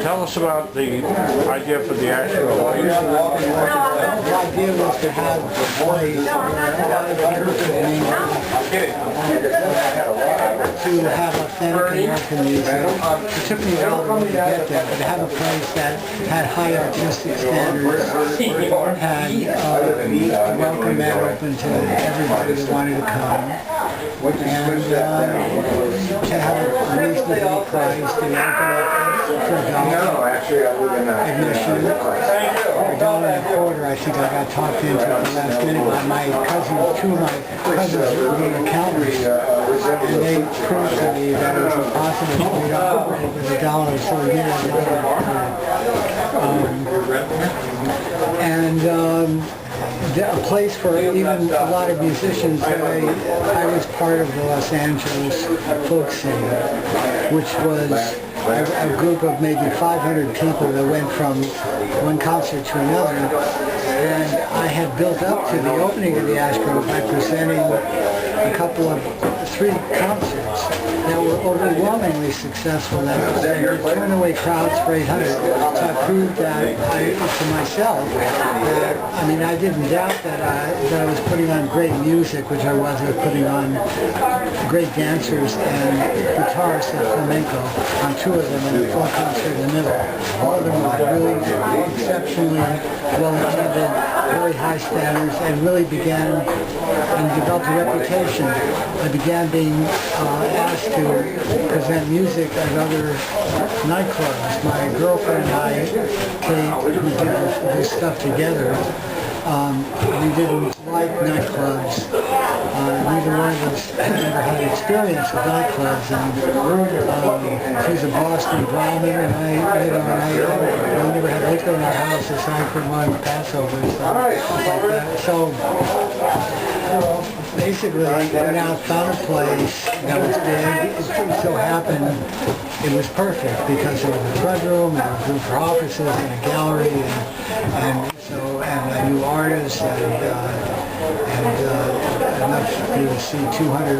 Tell us about the idea for the Astro. The idea was to have a place where a lot of people could mingle, to have authentic American music. It took me a while to really get there, but to have a place that had high artistic standards, had a welcome mat open to everybody that wanted to come, and to have a reasonably priced and open up for admission. For $1.25, I think I got talked into at the last minute by my cousins, two of my cousins who were accountants, and they proved to me that it was impossible for me to operate with $1, so we did a place for even a lot of musicians. I was part of the Los Angeles folk scene, which was a group of maybe 500 people that went from one concert to another, and I had built up to the opening of the Astro by presenting three concerts that were overwhelmingly successful. That turned away crowds for 800. So I proved that to myself that, I mean, I didn't doubt that I was putting on great music, which I was. I was putting on great dancers and guitarists at flamenco on two of them, and a full concert in the middle. All of them were really exceptionally well attended, very high standards, and really began and developed a reputation. I began being asked to present music at other nightclubs. My girlfriend and I, Kate, who did this stuff together, we didn't like nightclubs. Neither one of us never had experience with nightclubs, and she's a Boston Brahmin, and I never had liquor in our house aside from one Passover and stuff like that. So basically, went out, found a place that was big. It so happened it was perfect because there was a front room and a room for offices and a gallery and a new artist and enough to see over 200 in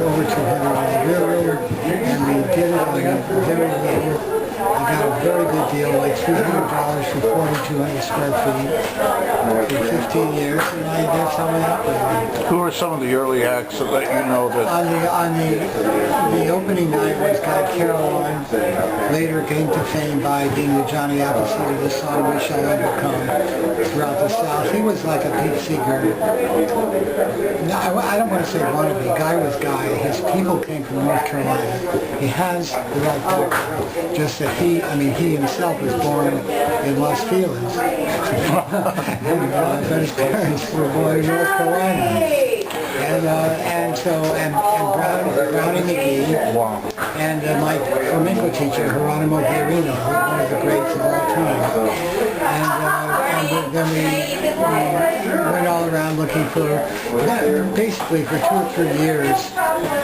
the rear room, and we did it on a very low. I got a very good deal, like $300 for 4,200 square feet for 15 years, and that's how we operated. Who are some of the early acts that you know that? On the opening night was Guy KLON, later came to fame by being the Johnny Appleseed of the song "We Shall Overcome" throughout the South. He was like a Pete Seeger. No, I don't want to say wannabe. Guy was Guy. His people came from North Carolina. He has the right people. Just that he himself was born in Los Feliz, but his parents were born in North Carolina. And Brownie McGee, and my flamenco teacher, Geronimo Guerrino, one of the greats of all time. And then we went all around looking basically for 2 or 3 years,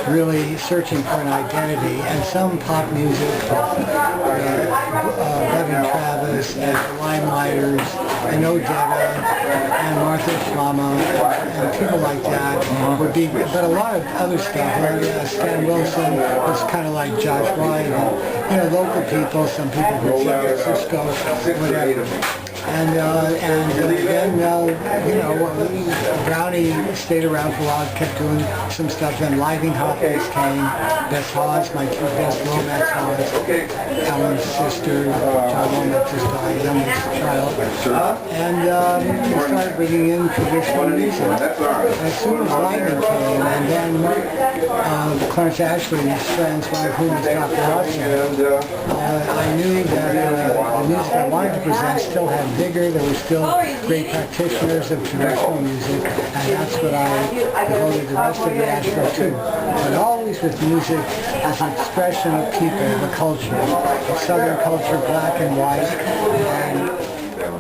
really searching for an identity, and some pop music, Bud and Travis, and the Limelighters, and Odetta, and Martha Schlama, and people like that would be, but a lot of other stuff. Stan Wilson was kind of like Josh White, and local people, some people from San Francisco, whatever. And then Brownie stayed around for a while, kept doing some stuff. Then Living Hopkins came, Beth Hawes, my two best Lomax Hawes, Alan's sister, John Lomax's youngest child. And we started bringing in traditional music. As soon as Lightning came, and then Clarence Ashley's friends, one of whom was Dr. Hudson, I knew that the music I wanted to present still had vigor. There were still great practitioners of traditional music, and that's what I devoted the rest of the Astro to. But always with music as an expression of people, the culture, the Southern culture, black and white. And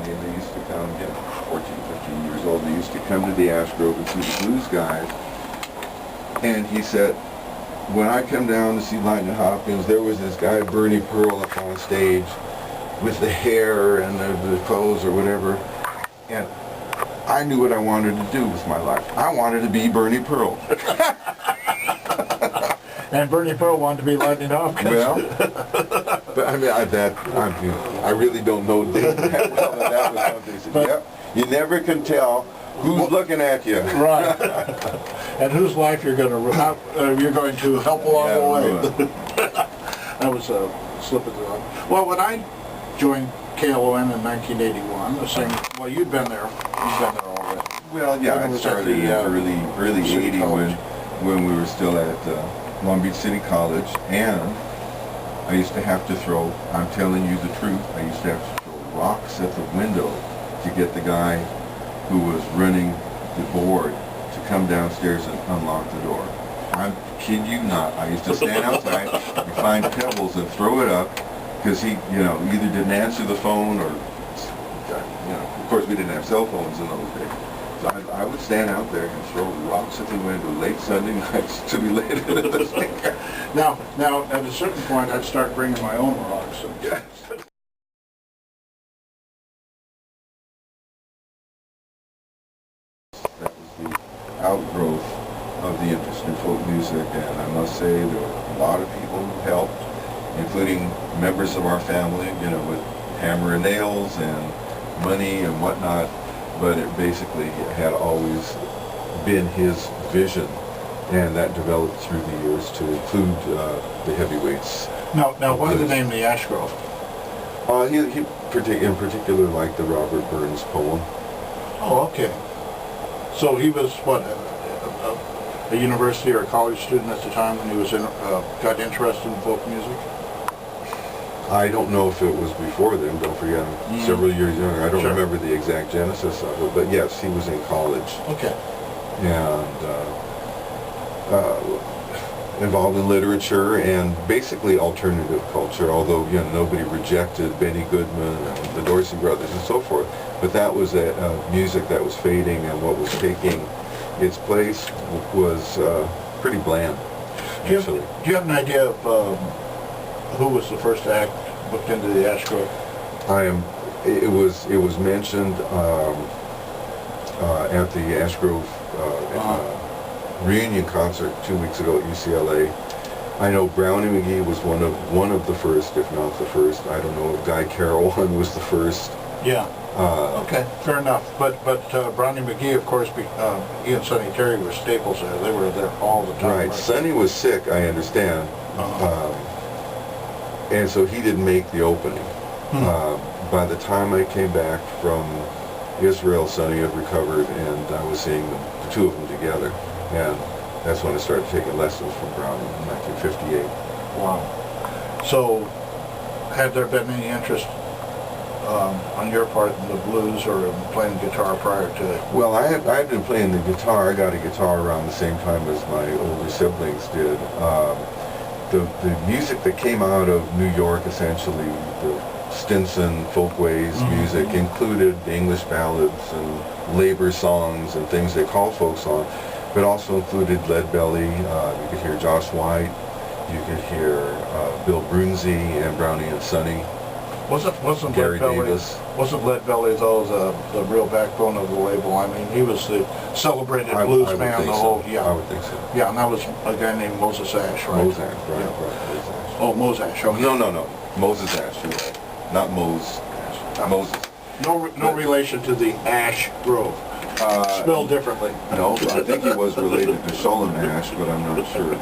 they used to come, 14, 15 years old, they used to come to the Astro to see the blues guys. And he said, when I come down to see Lightning Hopkins, there was this guy, Bernie Pearl, up on stage with the hair and the clothes or whatever. And I knew what I wanted to do with my life. I wanted to be Bernie Pearl. And Bernie Pearl wanted to be Lightning Hopkins. Well, but I mean, I really don't know Dave that well, and that was something he said, But- yep, you never can tell who's looking at you. Right. And whose life you're going to help along the way. That was a slip of the tongue. Well, when I joined KLON in 1981, the same. Well, you'd been there. You've been there already. Well, yeah, When it I was at started the, in early City 80 College. when we were still at Long Beach City College, and I used to have to throw, I'm telling you the truth, I used to have to throw rocks at the window to get the guy who was running the board to come downstairs and unlock the door. I kid you not. I used to stand outside and find pebbles and throw it up because he, either didn't answer the phone or, of course we didn't have cell phones in those days. So I would stand out there and throw rocks at the window late Sunday nights to be laid into the sink. Now, at a certain point, I'd start bringing my own rocks. And, Yeah. That was the outgrowth of the interest in folk music, and I must say there were a lot of people who helped, including members of our family, with hammer and nails and money and whatnot, but it basically had always been his vision, and that developed through the years to include the heavyweights. Now, why the name the Ash Grove? He in particular liked the Robert Burns poem. Oh, okay. So he was what, a university or a college student at the time when he was got interested in folk music? I don't know if it was before then. Don't forget, I'm several years younger. I don't Sure. remember the exact genesis of it, but yes, he was in college Okay. and involved in literature and basically alternative culture. Although nobody rejected Benny Goodman and the Dorsey Brothers and so forth, but that was a music that was fading, and what was taking its place was pretty bland. Do you Actually, have an idea of who was the first act booked into the Ash Grove? It was mentioned at the Ash Grove reunion concert 2 weeks ago at UCLA. I know Brownie McGee was one of the first, if not the first. I don't know if Guy Carawan was the first. Yeah. Okay, fair enough. But Brownie McGee, of course, he and Sonny Terry were staples there. They were there all the time. Right. Sonny was sick, I understand. And so he didn't make the opening. By the time I came back from Israel, Sonny had recovered, and I was seeing the two of them together. And that's when I started taking lessons from Brownie in 1958. Wow. So, had there been any interest on your part in the blues or in playing guitar prior to it? Well, I had been playing the guitar. I got a guitar around the same time as my older siblings did. The music that came out of New York, essentially, the Stinson folkways music, included English ballads and labor songs and things they call folk songs, but also included Leadbelly. You could hear Josh White. You could hear Bill Brunzi and Brownie and Sonny. Wasn't Gary Leadbelly, Davis. Wasn't Leadbelly though the real backbone of the label? I mean, he was the celebrated blues I would man. think The so. whole I would think so. Yeah, and that was a guy named Moses Ash, right? Moses Ash, right, Yeah. right, Moses Ash. Oh, Moses Ash. Okay. No. Moses Ash, you're right. Not Mose Ash. Moses. No relation to the Ash Grove. Spelled differently. No, I think he was related to Solomon Ash, but I'm not sure.